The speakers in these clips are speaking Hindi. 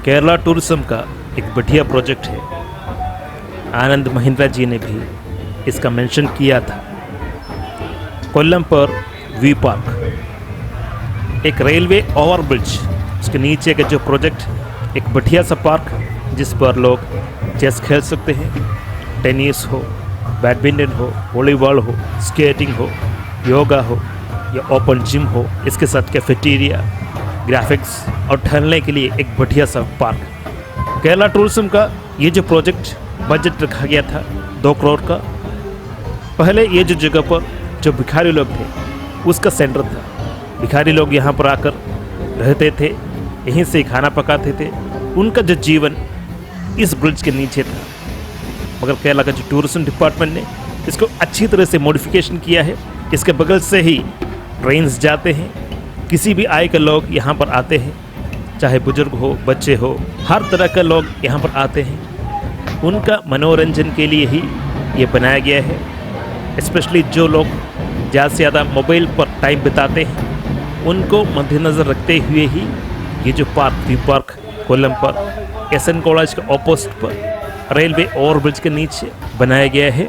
केरला टूरिज्म का एक बढ़िया प्रोजेक्ट है। आनंद महिंद्रा जी ने भी इसका मेंशन किया था। कोल्लम पर वी पार्क, एक रेलवे ओवरब्रिज, उसके नीचे का जो प्रोजेक्ट, एक बढ़िया सा पार्क जिस पर लोग चेस खेल सकते हैं, टेनिस हो, बैडमिंटन हो, वॉलीबॉल हो, स्केटिंग हो, योगा हो या ओपन जिम हो, इसके साथ कैफेटेरिया, ग्राफिक्स और टहलने के लिए एक बढ़िया सा पार्क। केरला टूरिज्म का ये जो प्रोजेक्ट बजट रखा गया था 2 करोड़ का। पहले ये जो जगह पर जो भिखारी लोग थे उसका सेंटर था। भिखारी लोग यहाँ पर आकर रहते थे, यहीं से खाना पकाते थे। उनका जो जीवन इस ब्रिज के नीचे था। मगर केरला का जो टूरिज्म डिपार्टमेंट ने इसको अच्छी तरह से मॉडिफिकेशन किया है। इसके बगल से ही ट्रेन्स जाते हैं, किसी भी आय के लोग यहाँ पर आते हैं, चाहे बुजुर्ग हो, बच्चे हो, हर तरह के लोग यहाँ पर आते हैं। उनका मनोरंजन के लिए ही ये बनाया गया है। स्पेशली जो लोग ज़्यादा से ज़्यादा मोबाइल पर टाइम बिताते हैं उनको मद्देनज़र रखते हुए ही ये जो पार्क, वी पार्क कोल्लम पर एसएन कॉलेज के ऑपोजिट पर रेलवे ओवरब्रिज के नीचे बनाया गया है।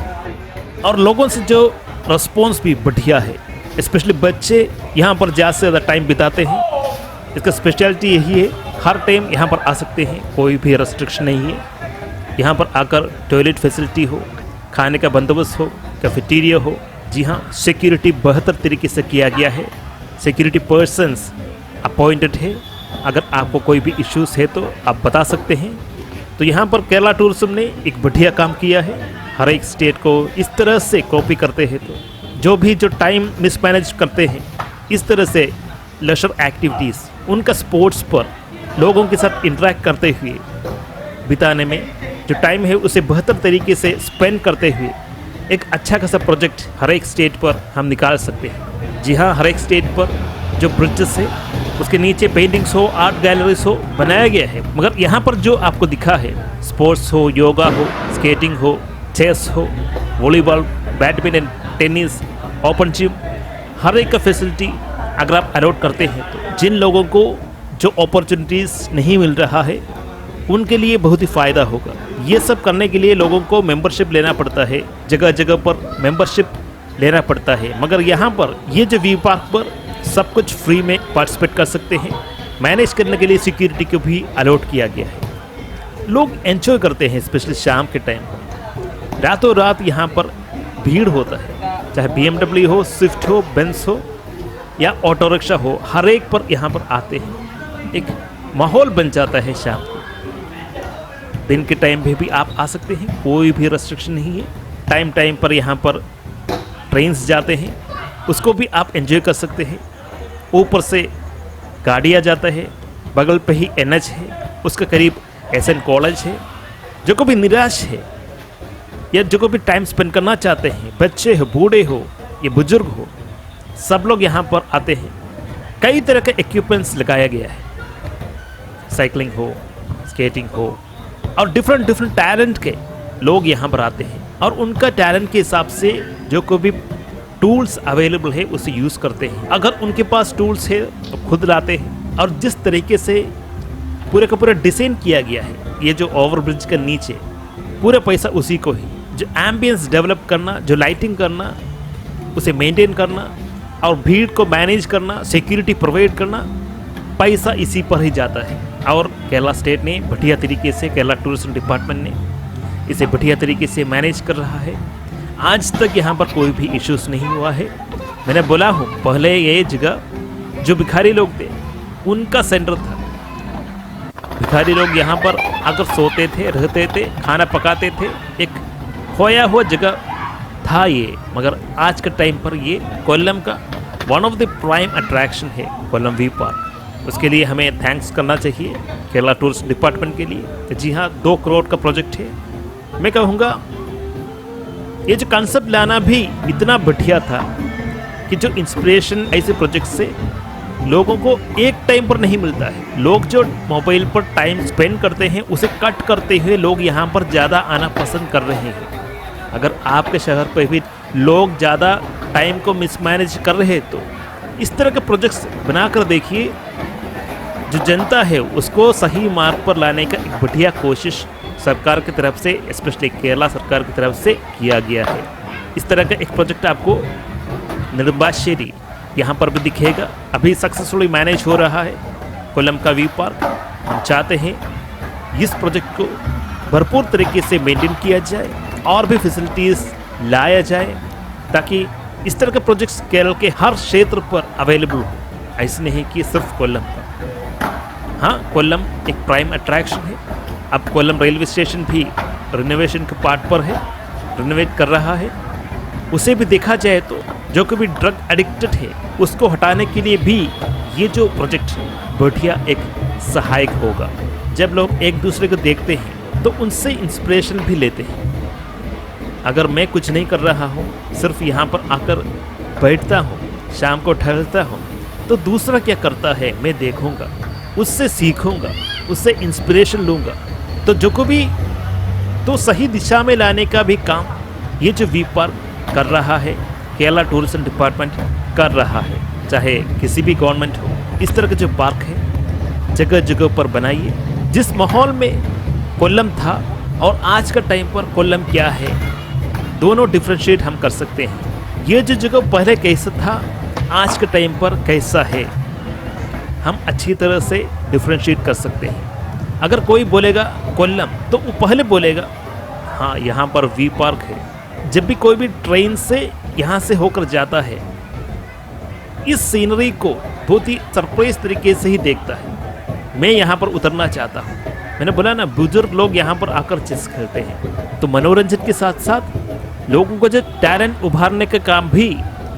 और लोगों से जो रिस्पॉन्स भी बढ़िया है। स्पेशली बच्चे यहाँ पर ज़्यादा से ज़्यादा टाइम बिताते हैं। इसका स्पेशलिटी यही है, हर टाइम यहाँ पर आ सकते हैं, कोई भी रेस्ट्रिक्शन नहीं है। यहाँ पर आकर टॉयलेट फैसिलिटी हो, खाने का बंदोबस्त हो, कैफेटेरिया हो। जी हाँ, सिक्योरिटी बेहतर तरीके से किया गया है। सिक्योरिटी पर्सन्स अपॉइंटेड है। अगर आपको कोई भी इश्यूज़ है तो आप बता सकते हैं। तो यहाँ पर केरला टूरिज्म ने एक बढ़िया काम किया है। हर एक स्टेट को इस तरह से कॉपी करते हैं तो जो टाइम मिसमैनेज करते हैं, इस तरह से लेजर एक्टिविटीज़, उनका स्पोर्ट्स पर लोगों के साथ इंटरेक्ट करते हुए बिताने में जो टाइम है उसे बेहतर तरीके से स्पेंड करते हुए एक अच्छा खासा प्रोजेक्ट हर एक स्टेट पर हम निकाल सकते हैं। जी हाँ, हर एक स्टेट पर जो ब्रिजेस है उसके नीचे पेंटिंग्स हो, आर्ट गैलरीज हो बनाया गया है। मगर यहाँ पर जो आपको दिखा है, स्पोर्ट्स हो, योगा हो, स्केटिंग हो, चेस हो, volleyball, badminton, tennis, open gym, हर एक का फैसिलिटी अगर आप अलॉट करते हैं तो जिन लोगों को जो अपॉर्चुनिटीज़ नहीं मिल रहा है उनके लिए बहुत ही फ़ायदा होगा। ये सब करने के लिए लोगों को मेंबरशिप लेना पड़ता है, जगह जगह पर मेंबरशिप लेना पड़ता है। मगर यहाँ पर ये जो वी पार्क पर सब कुछ फ्री में पार्टिसिपेट कर सकते हैं। मैनेज करने के लिए सिक्योरिटी को भी अलॉट किया गया है। लोग एंजॉय करते हैं, स्पेशली शाम के टाइम पर। रातों रात यहाँ पर भीड़ होता है, चाहे BMW हो, स्विफ्ट हो, बेंस हो या ऑटो रिक्शा हो, हर एक पर यहाँ पर आते हैं। एक माहौल बन जाता है शाम को। दिन के टाइम पे भी आप आ सकते हैं, कोई भी रेस्ट्रिक्शन नहीं है। टाइम टाइम पर यहाँ पर ट्रेन्स जाते हैं, उसको भी आप एंजॉय कर सकते हैं। ऊपर से गाड़ियाँ जाता है, बगल पे ही NH है, उसके करीब SN कॉलेज है। जो को भी निराश है या जो को भी टाइम स्पेंड करना चाहते हैं, बच्चे हो, बूढ़े हो या बुजुर्ग हो, सब लोग यहाँ पर आते हैं। कई तरह के इक्विपमेंट्स लगाया गया है, साइकिलिंग हो, स्केटिंग हो, और डिफरेंट टैलेंट के लोग यहाँ पर आते हैं और उनका टैलेंट के हिसाब से जो कोई भी टूल्स अवेलेबल है उसे यूज़ करते हैं। अगर उनके पास टूल्स है तो खुद लाते हैं। और जिस तरीके से पूरे का पूरा डिज़ाइन किया गया है, ये जो ओवरब्रिज के नीचे पूरा पैसा उसी को ही, जो एम्बियंस डेवलप करना, जो लाइटिंग करना, उसे मेंटेन करना और भीड़ को मैनेज करना, सिक्योरिटी प्रोवाइड करना, पैसा इसी पर ही जाता है। और केरला स्टेट ने बढ़िया तरीके से, केरला टूरिज्म डिपार्टमेंट ने इसे बढ़िया तरीके से मैनेज कर रहा है। आज तक यहाँ पर कोई भी इश्यूज़ नहीं हुआ है। मैंने बोला हूँ, पहले ये जगह जो भिखारी लोग थे उनका सेंटर था। भिखारी लोग यहाँ पर आकर सोते थे, रहते थे, खाना पकाते थे। एक खोया हुआ जगह था ये। मगर आज के टाइम पर ये कोल्लम का one of the prime attraction है, कोल्लम वी पार्क। उसके लिए हमें थैंक्स करना चाहिए केरला टूरिस्ट डिपार्टमेंट के लिए। जी हाँ, 2 करोड़ का प्रोजेक्ट है। मैं कहूँगा ये जो कंसेप्ट लाना भी इतना बढ़िया था कि जो इंस्पिरेशन ऐसे प्रोजेक्ट से लोगों को एक टाइम पर नहीं मिलता है। लोग जो मोबाइल पर टाइम स्पेंड करते हैं उसे कट करते हुए लोग यहाँ पर ज़्यादा आना पसंद कर रहे हैं। अगर आपके शहर पर भी लोग ज़्यादा टाइम को मिसमैनेज कर रहे हैं तो इस तरह के प्रोजेक्ट्स बनाकर देखिए। जो जनता है उसको सही मार्ग पर लाने का एक बढ़िया कोशिश सरकार की तरफ से, स्पेशली केरला सरकार की तरफ से किया गया है। इस तरह का एक प्रोजेक्ट आपको नेदुम्बाश्शेरी यहाँ पर भी दिखेगा। अभी सक्सेसफुली मैनेज हो रहा है कोल्लम का वी पार्क। हम चाहते हैं इस प्रोजेक्ट को भरपूर तरीके से मेंटेन किया जाए और भी फैसिलिटीज़ लाया जाए, ताकि इस तरह के प्रोजेक्ट्स केरल के हर क्षेत्र पर अवेलेबल हो। ऐसे नहीं कि सिर्फ कोल्लम पर। हाँ, कोल्लम एक प्राइम अट्रैक्शन है। अब कोल्लम रेलवे स्टेशन भी रिनोवेशन के पार्ट पर है, रिनोवेट कर रहा है। उसे भी देखा जाए तो जो कभी ड्रग एडिक्टेड है उसको हटाने के लिए भी ये जो प्रोजेक्ट बढ़िया एक सहायक होगा। जब लोग एक दूसरे को देखते हैं तो उनसे इंस्पिरेशन भी लेते हैं। अगर मैं कुछ नहीं कर रहा हूँ, सिर्फ यहाँ पर आकर बैठता हूँ, शाम को टहलता हूँ, तो दूसरा क्या करता है मैं देखूँगा, उससे सीखूँगा, उससे इंस्पिरेशन लूँगा। तो जो को भी तो सही दिशा में लाने का भी काम ये जो वी पार्क कर रहा है, केरला टूरिज्म डिपार्टमेंट कर रहा है। चाहे किसी भी गवर्नमेंट हो, इस तरह के जो पार्क है जगह जगह पर बनाइए। जिस माहौल में कोल्लम था और आज का टाइम पर कोल्लम क्या है, दोनों डिफ्रेंशिएट हम कर सकते हैं। ये जो जगह पहले कैसा था, आज के टाइम पर कैसा है, हम अच्छी तरह से डिफ्रेंशिएट कर सकते हैं। अगर कोई बोलेगा कोल्लम तो वो पहले बोलेगा हाँ यहाँ पर वी पार्क है। जब भी कोई भी ट्रेन से यहाँ से होकर जाता है, इस सीनरी को बहुत ही सरप्राइज तरीके से ही देखता है। मैं यहाँ पर उतरना चाहता हूँ। मैंने बोला ना, बुजुर्ग लोग यहाँ पर आकर चेस खेलते हैं। तो मनोरंजन के साथ साथ लोगों को जो टैलेंट उभारने का काम भी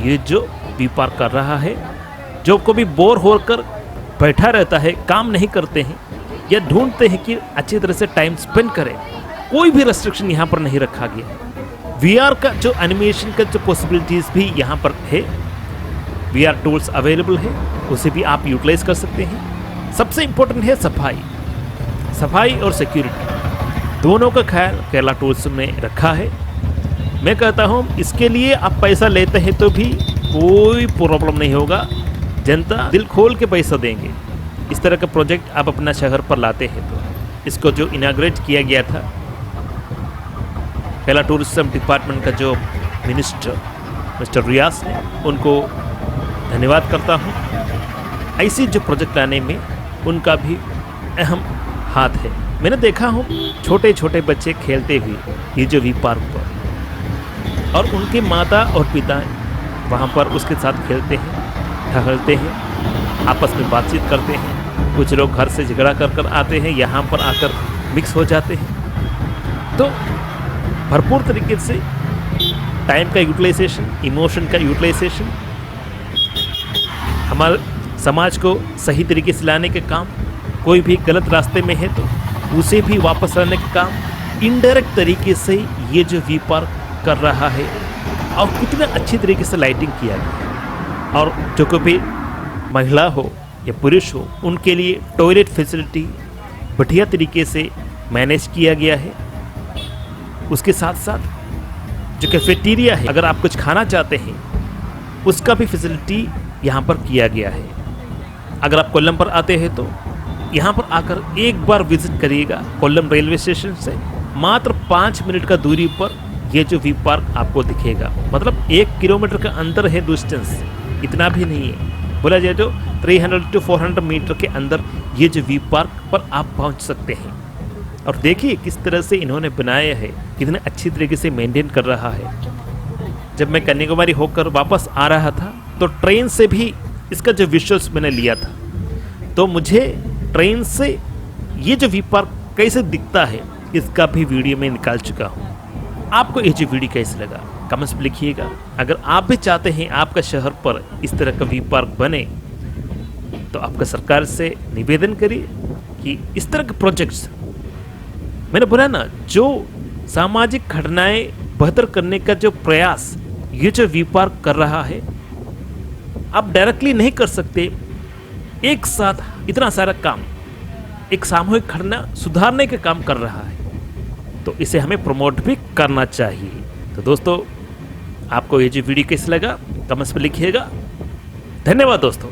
ये जो वी पार्क कर रहा है। जो कभी बोर होकर बैठा रहता है, काम नहीं करते हैं या ढूंढते हैं कि अच्छी तरह से टाइम स्पेंड करें, कोई भी रेस्ट्रिक्शन यहाँ पर नहीं रखा गया। वीआर का जो एनिमेशन का जो पॉसिबिलिटीज़ भी यहाँ पर है, वीआर टूल्स अवेलेबल है, उसे भी आप यूटिलाइज कर सकते हैं। सबसे इम्पोर्टेंट है सफाई और सिक्योरिटी, दोनों का ख्याल केरला टूरिज्म में रखा है। मैं कहता हूँ इसके लिए आप पैसा लेते हैं तो भी कोई प्रॉब्लम नहीं होगा, जनता दिल खोल के पैसा देंगे। इस तरह का प्रोजेक्ट आप अपना शहर पर लाते हैं तो इसको जो इनाग्रेट किया गया था केरला टूरिज्म डिपार्टमेंट का जो मिनिस्टर मिस्टर रियाज ने, उनको धन्यवाद करता हूँ। ऐसी जो प्रोजेक्ट लाने में उनका भी अहम हाथ है। मैंने देखा हूँ छोटे छोटे बच्चे खेलते हुए ये जो वी पार्क पर, और उनके माता और पिता वहाँ पर उसके साथ खेलते हैं, टहलते हैं, आपस में बातचीत करते हैं। कुछ लोग घर से झगड़ा कर आते हैं, यहाँ पर आकर मिक्स हो जाते हैं। तो भरपूर तरीके से टाइम का यूटिलाइजेशन, इमोशन का यूटिलाइजेशन, हमारे समाज को सही तरीके से लाने के काम, कोई भी गलत रास्ते में है तो उसे भी वापस लाने का काम इनडायरेक्ट तरीके से ये जो वी पार्क कर रहा है। और कितना अच्छी तरीके से लाइटिंग किया गया है। और जो कोई भी महिला हो या पुरुष हो, उनके लिए टॉयलेट फैसिलिटी बढ़िया तरीके से मैनेज किया गया है। उसके साथ साथ जो कैफेटेरिया है, अगर आप कुछ खाना चाहते हैं उसका भी फैसिलिटी यहाँ पर किया गया है। अगर आप कोल्लम पर आते हैं तो यहाँ पर आकर एक बार विजिट करिएगा। कोल्लम रेलवे स्टेशन से मात्र 5 मिनट का दूरी पर ये जो वी पार्क आपको दिखेगा। मतलब 1 किलोमीटर का अंदर है डिस्टेंस, इतना भी नहीं है। बोला जाए तो 300 to 400 मीटर के अंदर ये जो वी पार्क पर आप पहुंच सकते हैं। और देखिए किस तरह से इन्होंने बनाया है, कितने अच्छी तरीके से मेंटेन कर रहा है। जब मैं कन्याकुमारी होकर वापस आ रहा था तो ट्रेन से भी इसका जो विजुअल्स मैंने लिया था, तो मुझे ट्रेन से ये जो वी पार्क कैसे दिखता है इसका भी वीडियो में निकाल चुका हूँ। आपको ये जो वीडियो कैसे लगा कमेंट्स में लिखिएगा। अगर आप भी चाहते हैं आपका शहर पर इस तरह का वी पार्क बने, तो आपका सरकार से निवेदन करिए कि इस तरह के प्रोजेक्ट्स, मैंने बोला ना, जो सामाजिक घटनाएं बेहतर करने का जो प्रयास ये जो वी पार्क कर रहा है, आप डायरेक्टली नहीं कर सकते। एक साथ इतना सारा काम एक सामूहिक घटना सुधारने का काम कर रहा है, तो इसे हमें प्रमोट भी करना चाहिए। तो दोस्तों, आपको ये जो वीडियो कैसे लगा कमेंट्स में लिखिएगा। धन्यवाद दोस्तों।